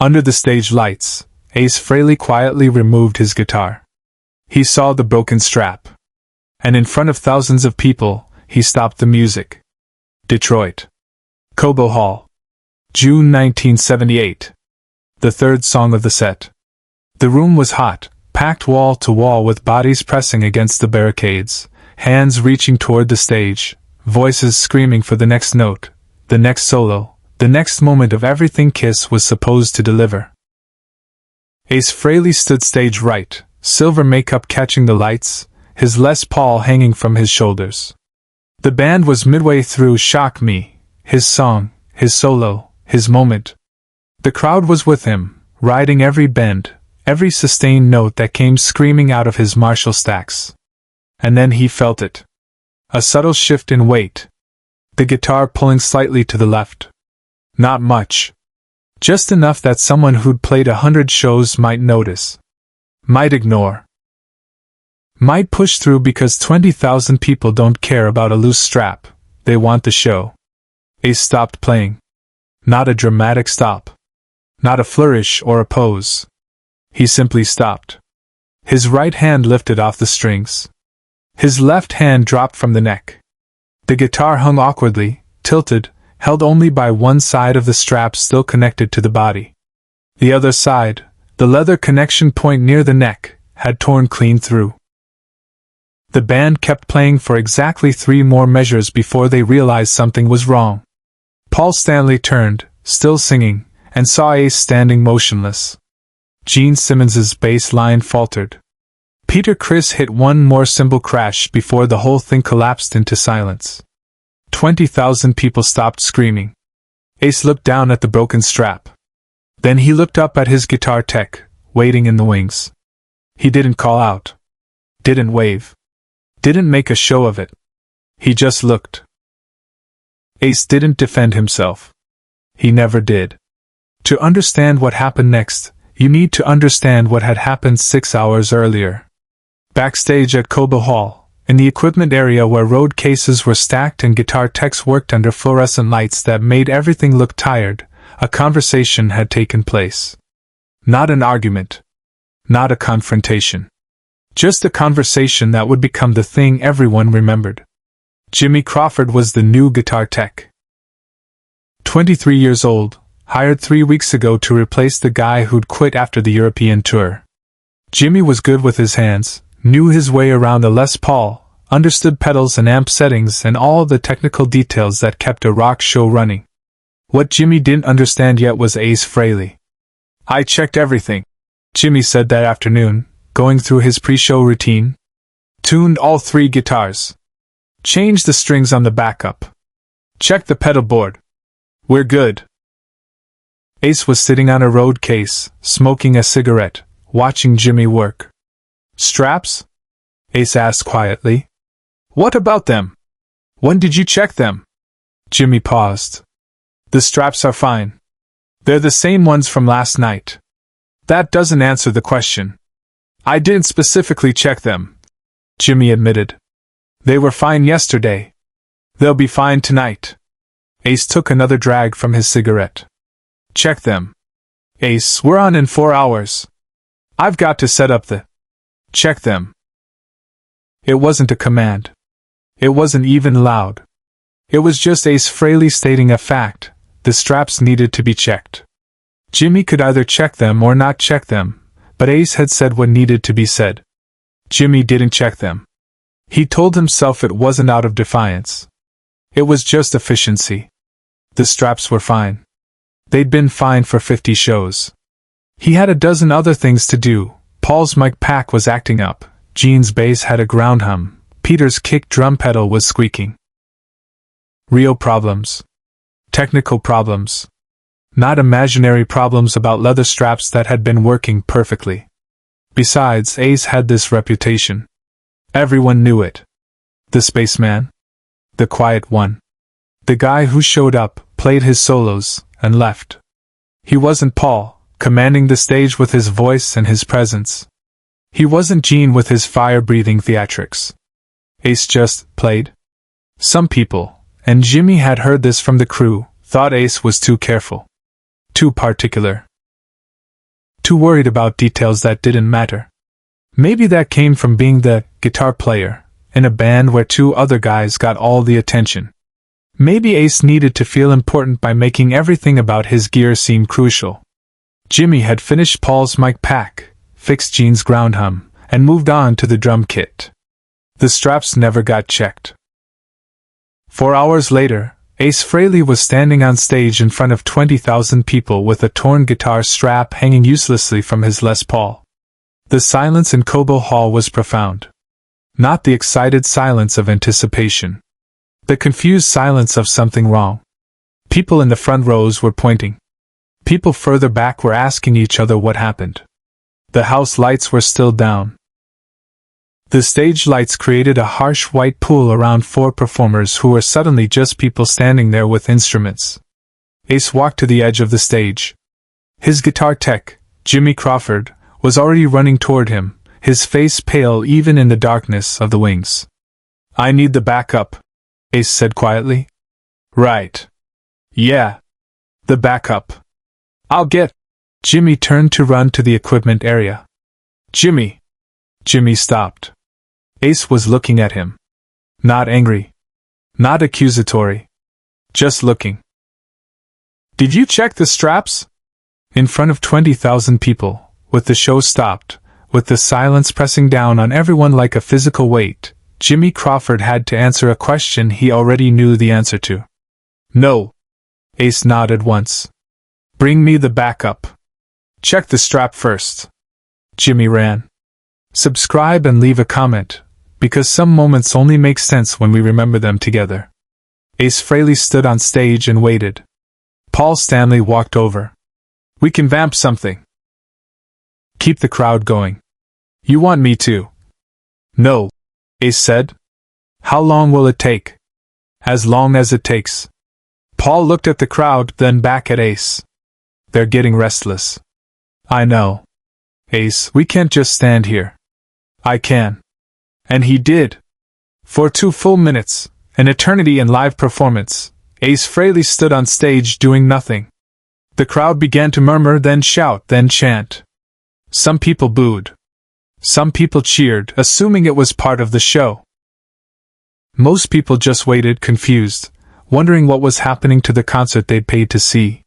Under the stage lights, Ace Frehley quietly removed his guitar. He saw the broken strap. And in front of thousands of people, he stopped the music. Detroit. Cobo Hall. June 1978. The third song of the set. The room was hot, packed wall to wall with bodies pressing against the barricades, hands reaching toward the stage, voices screaming for the next note, the next solo, the next moment of everything Kiss was supposed to deliver. Ace Frehley stood stage right, silver makeup catching the lights, his Les Paul hanging from his shoulders. The band was midway through Shock Me, his song, his solo, his moment. The crowd was with him, riding every bend, every sustained note that came screaming out of his Marshall stacks. And then he felt it. A subtle shift in weight. The guitar pulling slightly to the left. Not much. Just enough that someone who'd played 100 shows might notice. Might ignore. Might push through because 20,000 people don't care about a loose strap, they want the show. Ace stopped playing. Not a dramatic stop. Not a flourish or a pose. He simply stopped. His right hand lifted off the strings. His left hand dropped from the neck. The guitar hung awkwardly, tilted, held only by one side of the strap still connected to the body. The other side, the leather connection point near the neck, had torn clean through. The band kept playing for exactly 3 more measures before they realized something was wrong. Paul Stanley turned, still singing, and saw Ace standing motionless. Gene Simmons's bass line faltered. Peter Criss hit one more cymbal crash before the whole thing collapsed into silence. 20,000 people stopped screaming. Ace looked down at the broken strap. Then he looked up at his guitar tech, waiting in the wings. He didn't call out. Didn't wave. Didn't make a show of it. He just looked. Ace didn't defend himself. He never did. To understand what happened next, you need to understand what had happened 6 hours earlier. Backstage at Cobo Hall, in the equipment area where road cases were stacked and guitar techs worked under fluorescent lights that made everything look tired, a conversation had taken place. Not an argument. Not a confrontation. Just a conversation that would become the thing everyone remembered. Jimmy Crawford was the new guitar tech. 23 years old, hired 3 weeks ago to replace the guy who'd quit after the European tour. Jimmy was good with his hands, knew his way around a Les Paul, understood pedals and amp settings and all the technical details that kept a rock show running. What Jimmy didn't understand yet was Ace Frehley. I checked everything, Jimmy said that afternoon, going through his pre-show routine. Tuned all 3 guitars. Changed the strings on the backup. Checked the pedal board. We're good. Ace was sitting on a road case, smoking a cigarette, watching Jimmy work. Straps? Ace asked quietly. What about them? When did you check them? Jimmy paused. The straps are fine. They're the same ones from last night. That doesn't answer the question. I didn't specifically check them, Jimmy admitted. They were fine yesterday. They'll be fine tonight. Ace took another drag from his cigarette. Check them. Ace, we're on in 4 hours. I've got to set up the... Check them. It wasn't a command. It wasn't even loud. It was just Ace Frehley stating a fact. The straps needed to be checked. Jimmy could either check them or not check them, but Ace had said what needed to be said. Jimmy didn't check them. He told himself it wasn't out of defiance. It was just efficiency. The straps were fine. They'd been fine for 50 shows. He had a dozen other things to do. Paul's mic pack was acting up, Gene's bass had a ground hum, Peter's kick drum pedal was squeaking. Real problems. Technical problems. Not imaginary problems about leather straps that had been working perfectly. Besides, Ace had this reputation. Everyone knew it. The spaceman. The quiet one. The guy who showed up, played his solos, and left. He wasn't Paul, commanding the stage with his voice and his presence. He wasn't Gene with his fire-breathing theatrics. Ace just played. Some people, and Jimmy had heard this from the crew, thought Ace was too careful. Too particular. too worried about details that didn't matter. Maybe that came from being the guitar player in a band where two other guys got all the attention. Maybe Ace needed to feel important by making everything about his gear seem crucial. Jimmy had finished Paul's mic pack, fixed Gene's ground hum, and moved on to the drum kit. The straps never got checked. 4 hours later, Ace Frehley was standing on stage in front of 20,000 people with a torn guitar strap hanging uselessly from his Les Paul. The silence in Cobo Hall was profound. Not the excited silence of anticipation. The confused silence of something wrong. People in the front rows were pointing. People further back were asking each other what happened. The house lights were still down. The stage lights created a harsh white pool around 4 performers who were suddenly just people standing there with instruments. Ace walked to the edge of the stage. His guitar tech, Jimmy Crawford, was already running toward him, his face pale even in the darkness of the wings. "I need the backup," Ace said quietly. "Right. Yeah. The backup. I'll get—" Jimmy turned to run to the equipment area. "Jimmy!" Jimmy stopped. Ace was looking at him. Not angry. Not accusatory. Just looking. "Did you check the straps?" In front of 20,000 people, with the show stopped, with the silence pressing down on everyone like a physical weight, Jimmy Crawford had to answer a question he already knew the answer to. "No." Ace nodded once. "Bring me the backup. Check the strap first." Jimmy ran. Subscribe and leave a comment, because some moments only make sense when we remember them together. Ace Frehley stood on stage and waited. Paul Stanley walked over. "We can vamp something. Keep the crowd going. You want me to?" "No," Ace said. "How long will it take?" "As long as it takes." Paul looked at the crowd, then back at Ace. "They're getting restless." "I know. Ace, we can't just stand here." "I can." And he did. For 2 full minutes, an eternity in live performance, Ace Frehley stood on stage doing nothing. The crowd began to murmur, then shout, then chant. Some people booed. Some people cheered, assuming it was part of the show. Most people just waited, confused, wondering what was happening to the concert they'd paid to see.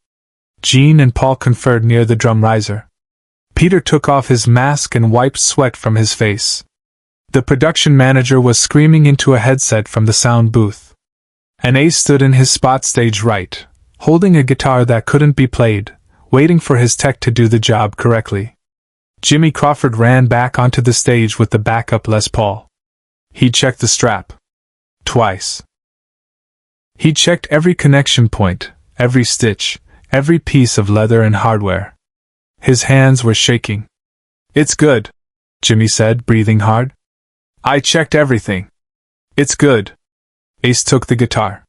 Gene and Paul conferred near the drum riser. Peter took off his mask and wiped sweat from his face. The production manager was screaming into a headset from the sound booth. And Ace stood in his spot stage right, holding a guitar that couldn't be played, waiting for his tech to do the job correctly. Jimmy Crawford ran back onto the stage with the backup Les Paul. He checked the strap. Twice. He checked every connection point, every stitch, every piece of leather and hardware. His hands were shaking. "It's good," Jimmy said, breathing hard. "I checked everything. It's good." Ace took the guitar.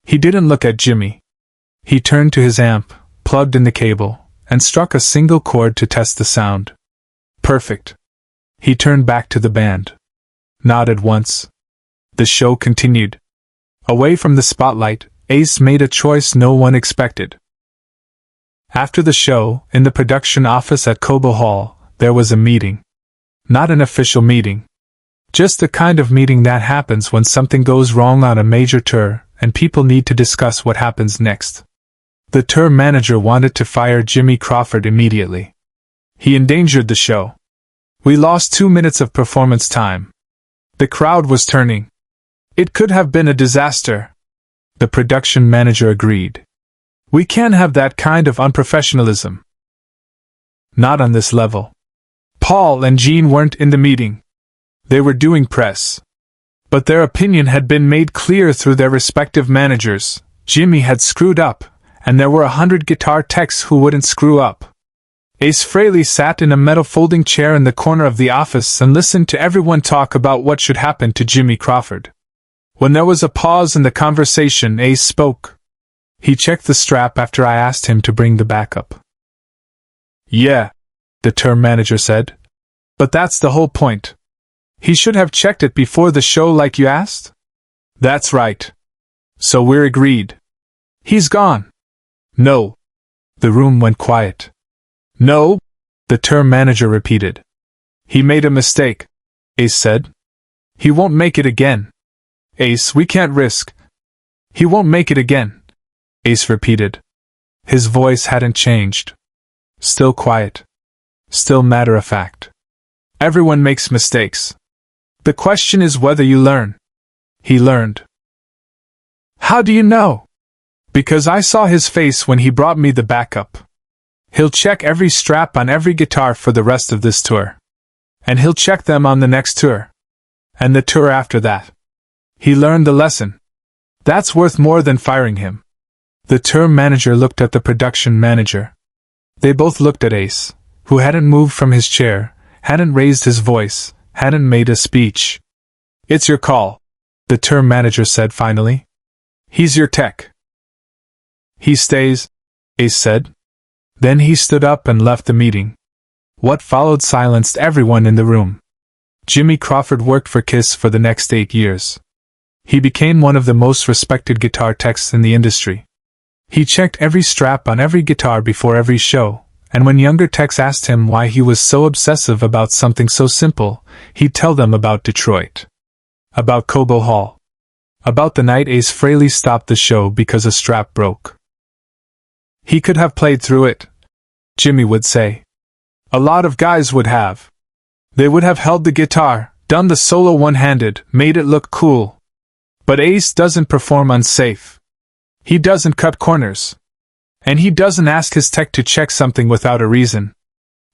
He didn't look at Jimmy. He turned to his amp, plugged in the cable, and struck a single chord to test the sound. Perfect. He turned back to the band. Nodded once. The show continued. Away from the spotlight, Ace made a choice no one expected. After the show, in the production office at Cobo Hall, there was a meeting. Not an official meeting. Just the kind of meeting that happens when something goes wrong on a major tour, and people need to discuss what happens next. The tour manager wanted to fire Jimmy Crawford immediately. He endangered the show. We lost 2 minutes of performance time. The crowd was turning. It could have been a disaster. The production manager agreed. We can't have that kind of unprofessionalism. Not on this level. Paul and Gene weren't in the meeting. They were doing press. But their opinion had been made clear through their respective managers. Jimmy had screwed up, and there were 100 guitar techs who wouldn't screw up. Ace Frehley sat in a metal folding chair in the corner of the office and listened to everyone talk about what should happen to Jimmy Crawford. When there was a pause in the conversation, Ace spoke. He checked the strap after I asked him to bring the backup. Yeah, the tour manager said. But that's the whole point. He should have checked it before the show like you asked? That's right. So we're agreed. He's gone. No. The room went quiet. No? the tour manager repeated. He made a mistake, Ace said. He won't make it again. Ace, we can't risk. He won't make it again, Ace repeated. His voice hadn't changed. Still quiet. Still matter-of-fact. Everyone makes mistakes. The question is whether you learn. He learned. How do you know? Because I saw his face when he brought me the backup. He'll check every strap on every guitar for the rest of this tour. And he'll check them on the next tour. And the tour after that. He learned the lesson. That's worth more than firing him. The tour manager looked at the production manager. They both looked at Ace, who hadn't moved from his chair, hadn't raised his voice, hadn't made a speech. It's your call, the tour manager said finally. He's your tech. He stays, Ace said. Then he stood up and left the meeting. What followed silenced everyone in the room. Jimmy Crawford worked for Kiss for the next 8 years. He became one of the most respected guitar techs in the industry. He checked every strap on every guitar before every show, and when younger techs asked him why he was so obsessive about something so simple, he'd tell them about Detroit. About Cobo Hall. About the night Ace Frehley stopped the show because a strap broke. He could have played through it, Jimmy would say. A lot of guys would have. They would have held the guitar, done the solo one-handed, made it look cool. But Ace doesn't perform unsafe. He doesn't cut corners. And he doesn't ask his tech to check something without a reason.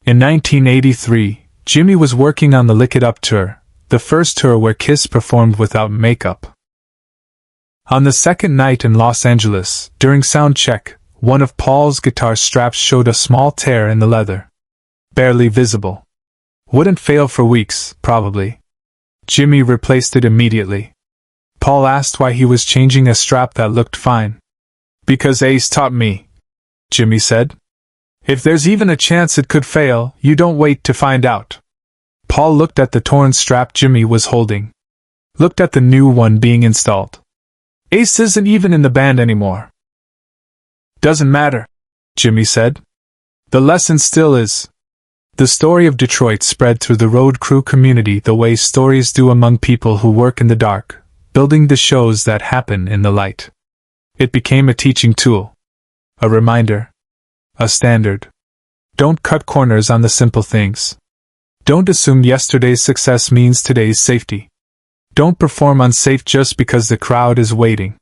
In 1983, Jimmy was working on the Lick It Up tour, the first tour where Kiss performed without makeup. On the second night in Los Angeles, during sound check, one of Paul's guitar straps showed a small tear in the leather. Barely visible. Wouldn't fail for weeks, probably. Jimmy replaced it immediately. Paul asked why he was changing a strap that looked fine. Because Ace taught me, Jimmy said. If there's even a chance it could fail, you don't wait to find out. Paul looked at the torn strap Jimmy was holding. Looked at the new one being installed. Ace isn't even in the band anymore. Doesn't matter, Jimmy said. The lesson still is. The story of Detroit spread through the road crew community the way stories do among people who work in the dark, building the shows that happen in the light. It became a teaching tool. A reminder. A standard. Don't cut corners on the simple things. Don't assume yesterday's success means today's safety. Don't perform unsafe just because the crowd is waiting.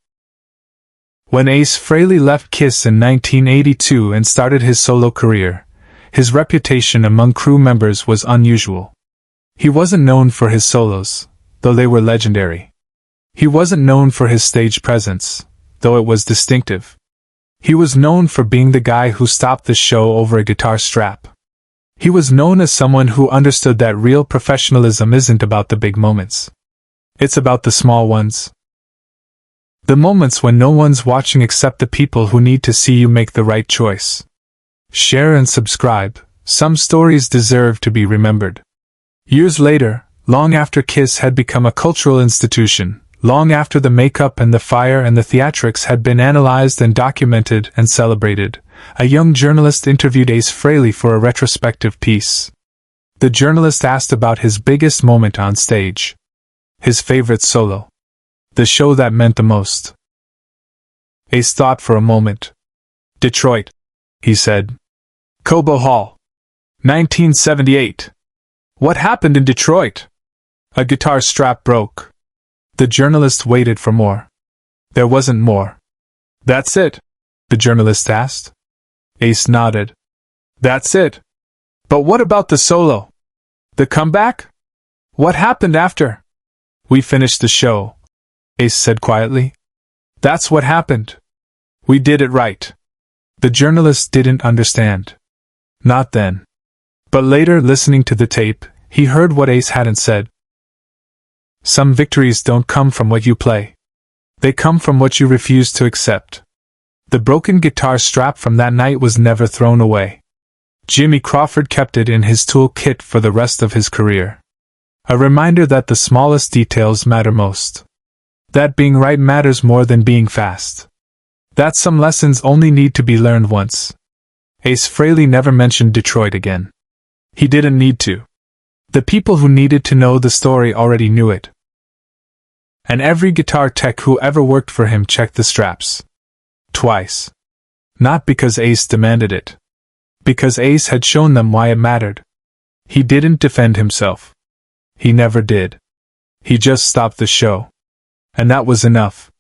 When Ace Frehley left Kiss in 1982 and started his solo career, his reputation among crew members was unusual. He wasn't known for his solos, though they were legendary. He wasn't known for his stage presence, though it was distinctive. He was known for being the guy who stopped the show over a guitar strap. He was known as someone who understood that real professionalism isn't about the big moments. It's about the small ones. The moments when no one's watching except the people who need to see you make the right choice. Share and subscribe. Some stories deserve to be remembered. Years later, long after Kiss had become a cultural institution, long after the makeup and the fire and the theatrics had been analyzed and documented and celebrated, a young journalist interviewed Ace Frehley for a retrospective piece. The journalist asked about his biggest moment on stage. His favorite solo. The show that meant the most. Ace thought for a moment. Detroit, he said. Cobo Hall. 1978. What happened in Detroit? A guitar strap broke. The journalist waited for more. There wasn't more. That's it? The journalist asked. Ace nodded. That's it. But what about the solo? The comeback? What happened after? We finished the show, Ace said quietly. That's what happened. We did it right. The journalist didn't understand. Not then. But later, listening to the tape, he heard what Ace hadn't said. Some victories don't come from what you play. They come from what you refuse to accept. The broken guitar strap from that night was never thrown away. Jimmy Crawford kept it in his tool kit for the rest of his career. A reminder that the smallest details matter most. That being right matters more than being fast. That some lessons only need to be learned once. Ace Frehley never mentioned Detroit again. He didn't need to. The people who needed to know the story already knew it. And every guitar tech who ever worked for him checked the straps. Twice. Not because Ace demanded it. Because Ace had shown them why it mattered. He didn't defend himself. He never did. He just stopped the show. And that was enough.